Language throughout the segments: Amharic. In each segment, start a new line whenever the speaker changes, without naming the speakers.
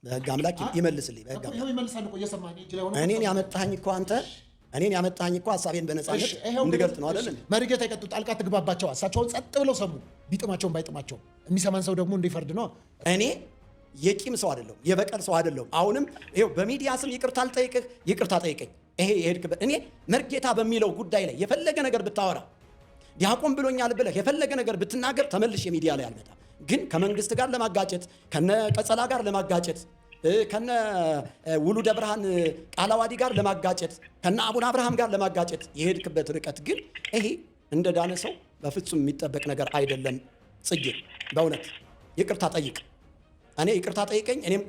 በህግ አምላክ ይመልስልኝ። በህግ አምላክ
ይመልሳል እኮ እየሰማኸኝ እጅ ላይ ሆኖ
እኔን ያመጣኸኝ እኮ አንተ እኔን ያመጣኸኝ እኮ ሐሳቤን በነፃነት እንድገልጥ ነው አይደል?
መሪጌታ ይቀጡ ጣልቃ ትግባባቸው። እሳቸውን ጸጥ ብለው ሰሙ። ቢጥማቸውም ባይጥማቸው የሚሰማን ሰው ደግሞ እንዲፈርድ ነው።
እኔ የቂም ሰው አይደለሁም፣ የበቀል ሰው አይደለሁም። አሁንም ይኸው በሚዲያ ስም ይቅርታ አልጠይቅህ፣ ይቅርታ ጠይቀኝ። ይሄ የሄድክበት እኔ መርጌታ በሚለው ጉዳይ ላይ የፈለገ ነገር ብታወራ ዲያቆን ብሎኛል ብለህ የፈለገ ነገር ብትናገር ተመልሼ ሚዲያ ላይ አልመጣም። ግን ከመንግስት ጋር ለማጋጨት ከነ ቀጸላ ጋር ለማጋጨት ከነ ውሉደ ብርሃን ቃላዋዲ ጋር ለማጋጨት ከነ አቡነ አብርሃም ጋር ለማጋጨት የሄድክበት ርቀት ግን ይሄ እንደ ዳነ ሰው በፍጹም የሚጠበቅ ነገር አይደለም። ጽጌ በእውነት ይቅርታ ጠይቅ። እኔ ይቅርታ ጠይቀኝ፣ እኔም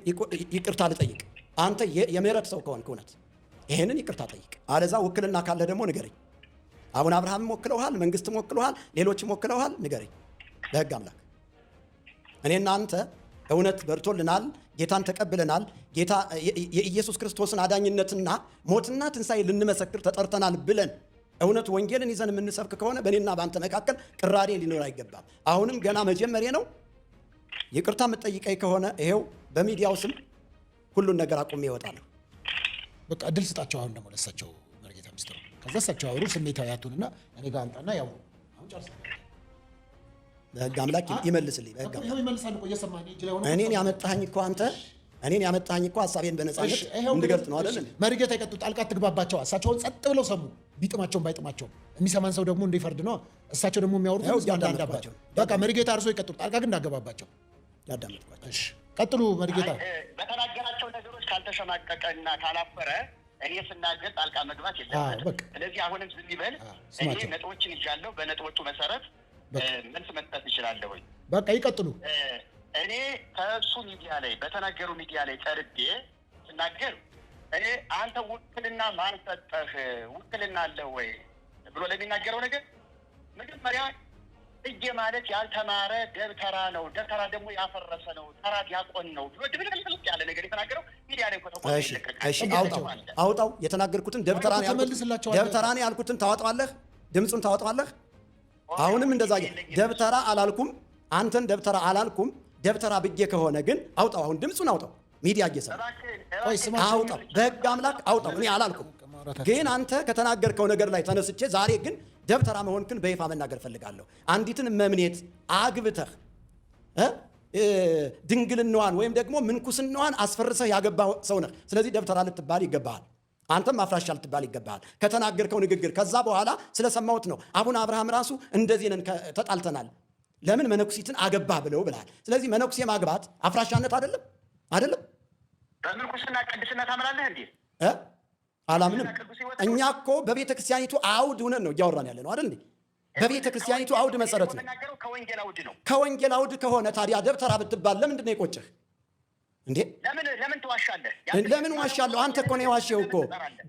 ይቅርታ ልጠይቅ። አንተ የምህረት ሰው ከሆንክ እውነት ይሄንን ይቅርታ ጠይቅ። አለዛ ውክልና ካለ ደግሞ ንገረኝ። አቡነ አብርሃምም ወክለውሃል፣ መንግስትም ወክለውሃል፣ ሌሎችም ወክለውሃል፣ ንገረኝ በህግ አምላክ። እኔና አንተ እውነት በርቶልናል፣ ጌታን ተቀብለናል። ጌታ የኢየሱስ ክርስቶስን አዳኝነትና ሞትና ትንሣኤ ልንመሰክር ተጠርተናል ብለን እውነት ወንጌልን ይዘን የምንሰብክ ከሆነ በእኔና በአንተ መካከል ቅራኔ ሊኖር አይገባም። አሁንም ገና መጀመሪያ ነው። ይቅርታ የምትጠይቀኝ ከሆነ ይሄው በሚዲያው ስም ሁሉን ነገር አቁሜ እወጣለሁ።
በቃ እድል ስጣቸው። አሁን ደግሞ ለሳቸው መርጌታ ሚስጥሩ ከዛ እሳቸው አውሩ፣ ስሜታዊ አቱንና እኔ ጋር አንጣና ያው አሁን ጨርሰናል።
በህግ አምላክ ይመልስልኝ። በህግ አምላክ
ይመልሳል እኮ እየሰማኸኝ እጅ ላይ ሆኖ
እኔን ያመጣኸኝ እኮ አንተ እኔን ያመጣኸኝ እኮ ሐሳቤን በነፃነት እንድገልጥ ነው አይደል?
መሪጌታ ይቀጡ ጣልቃ ትግባባቸው። እሳቸውን ጸጥ ብለው ሰሙ። ቢጥማቸውም ባይጥማቸው የሚሰማን ሰው ደግሞ እንዲፈርድ ነው። እሳቸው ደግሞ የሚያወሩት አንዳንዳባቸው። በቃ መሪጌታ እርሶ ይቀጡ ጣልቃ ግን እንዳገባባቸው
ያዳመጥኳቸው።
እሺ ቀጥሉ መሪጌታ።
በተናገራቸው ነገሮች ካልተሸማቀቀና ካላፈረ እኔ ስናገር ጣልቃ መግባት የለበትም። ስለዚህ አሁንም ዝም ይበል። እኔ ነጥቦችን ይዣለሁ። በነጥቦቹ መሰረት መልስ መስጠት እችላለሁ።
በቃ ይቀጥሉ።
እኔ ከእሱ ሚዲያ ላይ በተናገሩ ሚዲያ ላይ ቀርቤ ስናገር እኔ አንተ ውክልና ማን ሰጠህ፣ ውክልና አለህ ወይ ብሎ ለሚናገረው ነገር መጀመሪያ ጽጌ ማለት ያልተማረ ደብተራ ነው፣ ደብተራ ደግሞ ያፈረሰ ነው፣ ተራ ዲያቆን ነው ብሎ ድብልቅልቅ ያለ ነገር የተናገረው ሚዲያ ላይ
አውጣው። የተናገርኩትን ደብተራ ነው ያልኩትን ታወጣዋለህ፣ ድምፁን ታወጣዋለህ። አሁንም እንደዛ ደብተራ አላልኩም፣ አንተን ደብተራ አላልኩም። ደብተራ ብዬ ከሆነ ግን አውጣው፣ አሁን ድምፁን አውጣው። ሚዲያ እየሰማ አውጣው፣ በህግ አምላክ አውጣው። እኔ አላልኩም፣ ግን አንተ ከተናገርከው ነገር ላይ ተነስቼ ዛሬ ግን ደብተራ መሆንክን በይፋ መናገር ፈልጋለሁ። አንዲትን መምኔት አግብተህ ድንግልናዋን ወይም ደግሞ ምንኩስናዋን አስፈርሰህ ያገባ ሰው ነህ። ስለዚህ ደብተራ ልትባል ይገባሃል። አንተም አፍራሻ ልትባል ይገባሃል ከተናገርከው ንግግር። ከዛ በኋላ ስለሰማሁት ነው። አቡነ አብርሃም ራሱ እንደዚህ ነን ተጣልተናል፣ ለምን መነኩሲትን አገባ ብለው ብለሃል። ስለዚህ መነኩሴ ማግባት አፍራሻነት አይደለም? አይደለም?
በምንኩስና ቅድስና ታምናለህ እንዴ?
አላምንም። እኛ እኮ በቤተ ክርስቲያኒቱ አውድ ሆነን ነው እያወራን ያለ ነው አይደል እንዴ? በቤተ ክርስቲያኒቱ አውድ መሰረት ነው።
ከወንጌል አውድ ነው።
ከወንጌል አውድ ከሆነ ታዲያ ደብተራ ብትባል ለምንድን ነው የቆጨህ እንዴ?
ለምን ትዋሻለህ?
ለምን ዋሻለሁ? አንተ እኮ ነው የዋሸኸው እኮ።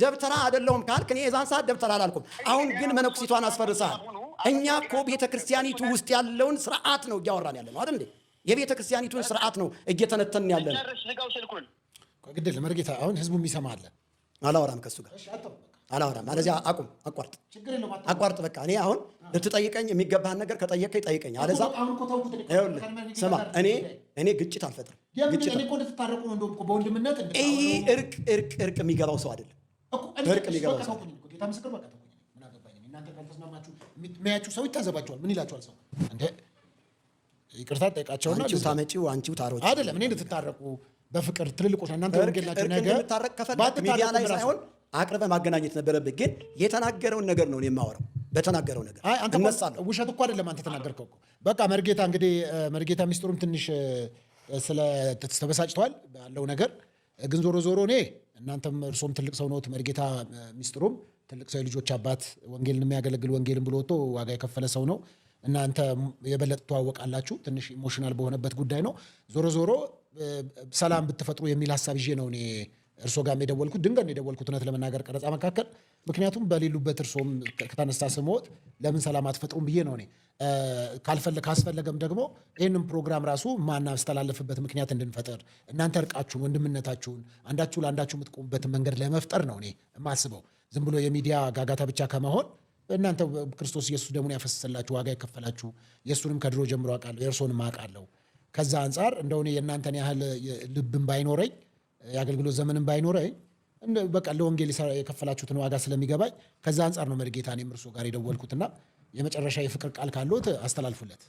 ደብተራ አይደለሁም ካልክ እኔ የዛን ሰዓት ደብተራ አላልኩም። አሁን ግን መነኩሲቷን አስፈርሰሃል። እኛ እኮ ቤተ ክርስቲያኒቱ ውስጥ ያለውን ስርዓት ነው እያወራን ያለ ነው አይደል እንዴ? የቤተ ክርስቲያኒቱን ስርዓት ነው እየተነተንን ያለ ነው።
ግድል መርጌታ፣ አሁን ህዝቡ የሚሰማ አለ።
አላወራም ከሱ ጋር አላወራም። አለዚያ አቁም፣ አቋርጥ። በቃ እኔ አሁን ልትጠይቀኝ የሚገባህን ነገር ከጠየቀኝ ጠይቀኝ። አለዛ ስማ፣ እኔ ግጭት አልፈጥርም። ይህ እርቅ የሚገባው ሰው አይደለም። እርቅ የሚገባው ሰው
የሚያችሁ ሰው ይታዘባቸዋል። ምን ይላቸዋል ሰው? እንደ ይቅርታ ጠይቃቸውና
አንቺው ታመጪው አንቺው ታሮጪ
አይደለም። እኔ እንድትታረቁ በፍቅር ትልልቆች እናንተ ወንጌል ናችሁ። ነገር
ከፈለክ ሚዲያ ላይ ሳይሆን አቅርበህ ማገናኘት ነበረብህ። ግን የተናገረውን ነገር ነው የማወራው። በተናገረው ነገር እነሳለሁ።
ውሸት እኮ አይደለም አንተ ተናገርከው እኮ። በቃ መርጌታ እንግዲህ መርጌታ ሚስጥሩም ትንሽ ተበሳጭተዋል ባለው ነገር። ግን ዞሮ ዞሮ እኔ እናንተም እርሶም ትልቅ ሰው ነዎት። መርጌታ ሚስጥሩም ትልቅ ሰው የልጆች አባት ወንጌልን የሚያገለግል ወንጌልን ብሎ ወጥቶ ዋጋ የከፈለ ሰው ነው። እናንተ የበለጠ ተዋወቃላችሁ። ትንሽ ኢሞሽናል በሆነበት ጉዳይ ነው። ዞሮ ዞሮ ሰላም ብትፈጥሩ የሚል ሀሳብ ይዤ ነው እኔ እርሶ ጋር የደወልኩት። ድንገት የደወልኩት እውነት ለመናገር ቀረጻ መካከል፣ ምክንያቱም በሌሉበት እርሶም ከተነሳ ስሞት ለምን ሰላም አትፈጥሩም ብዬ ነው እኔ። ካስፈለገም ደግሞ ይህንም ፕሮግራም ራሱ ማናስተላለፍበት ምክንያት እንድንፈጥር እናንተ እርቃችሁን ወንድምነታችሁን አንዳችሁ ለአንዳችሁ የምትቆሙበትን መንገድ ለመፍጠር ነው እኔ የማስበው። ዝም ብሎ የሚዲያ ጋጋታ ብቻ ከመሆን እናንተ ክርስቶስ ኢየሱስ ደሙን ያፈሰሰላችሁ ዋጋ የከፈላችሁ የእሱንም ከድሮ ጀምሮ አውቃለሁ፣ የእርሶንም አውቃለሁ። ከዛ አንጻር እንደው እኔ የእናንተን ያህል ልብም ባይኖረኝ የአገልግሎት ዘመንም ባይኖረኝ በቃ ለወንጌል የከፈላችሁትን ዋጋ ስለሚገባኝ ከዛ አንጻር ነው መርጌታ እኔም እርሶ ጋር የደወልኩትና የመጨረሻ የፍቅር ቃል ካለዎት አስተላልፉለት።